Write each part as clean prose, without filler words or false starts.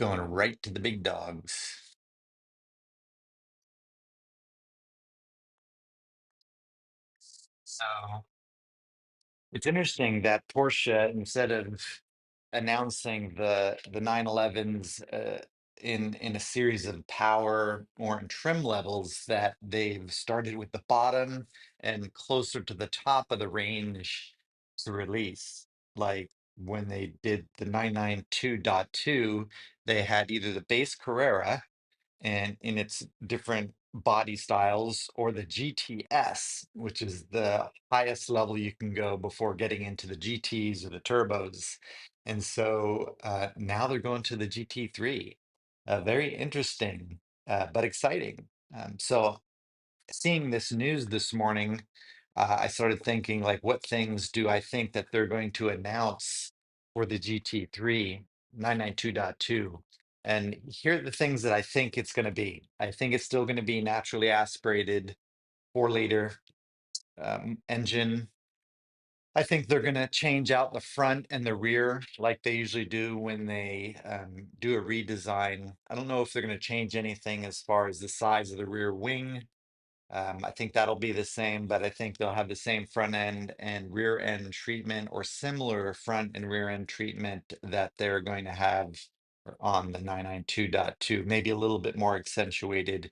Going right to the big dogs. So it's interesting that Porsche, instead of announcing the 911s in a series of power or in trim levels, that they've started with the bottom and closer to the top of the range to release. Like when they did the 992.2, they had either the base Carrera and in its different body styles, or the GTS, which is the highest level you can go before getting into the GTs or the turbos. And so now they're going to the GT3. Very interesting, but exciting. So seeing this news this morning, I started thinking, like, what things do I think that they're going to announce for the GT3 992.2? And here are the things that I think it's going to be. I think it's still going to be naturally aspirated 4-liter engine. I think they're going to change out the front and the rear like they usually do when they do a redesign. I don't know if they're going to change anything as far as the size of the rear wing. I think that'll be the same, but I think they'll have the same front end and rear end treatment, or similar front and rear end treatment that they're going to have on the 992.2, maybe a little bit more accentuated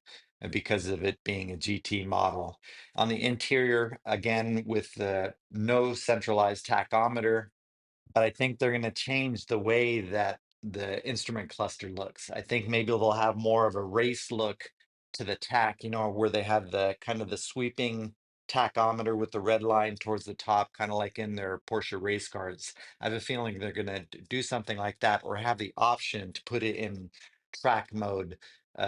because of it being a GT model. On the interior, again, with the no centralized tachometer, but I think they're going to change the way that the instrument cluster looks. I think maybe they'll have more of a race look to the tach, where they have the kind of the sweeping tachometer with the red line towards the top, kind of like in their Porsche race cars. I have a feeling they're going to do something like that, or have the option to put it in track mode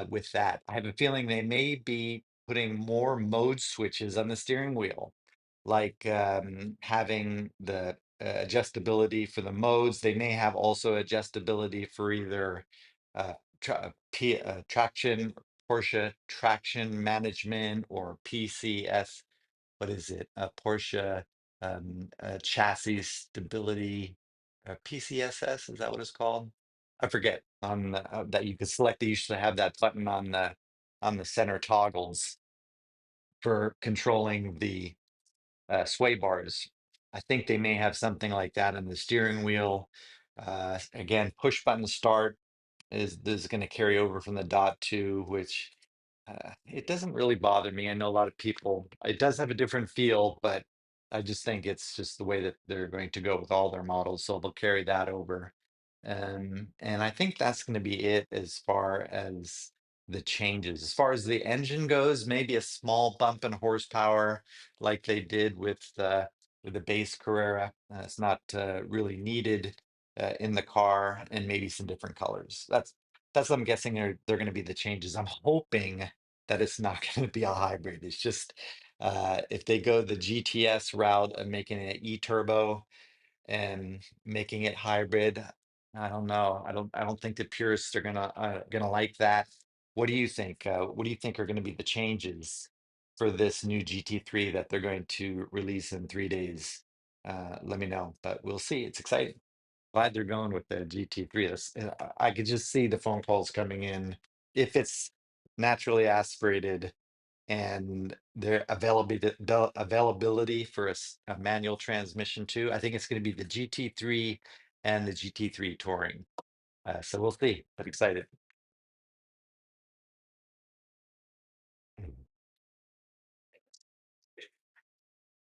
with that. I have a feeling they may be putting more mode switches on the steering wheel, like having the adjustability for the modes. They may have also adjustability for either traction, Porsche traction management, or PCS. What is it? Porsche chassis stability, PCSS. Is that what it's called? I forget. On that you could select. They used to have that button on the center toggles for controlling the sway bars. I think they may have something like that in the steering wheel. Again, push button start is this is going to carry over from the dot two, which it doesn't really bother me. I know a lot of people, it does have a different feel, but I just think it's just the way that they're going to go with all their models. So they'll carry that over. And I think that's going to be it as far as the changes. As far as the engine goes, maybe a small bump in horsepower like they did with the base Carrera. It's not really needed in the car, and maybe some different colors. That's what I'm guessing they're going to be the changes. I'm hoping that it's not going to be a hybrid. It's just if they go the GTS route of making it e-turbo and making it hybrid, I don't know. I don't think the purists are gonna like that. What do you think? What do you think are going to be the changes for this new GT3 that they're going to release in 3 days? Let me know, but we'll see. It's exciting. Glad they're going with the GT3. I could just see the phone calls coming in if it's naturally aspirated, and their availability for a manual transmission too. I think it's going to be the GT3 and the GT3 Touring. So we'll see. But excited.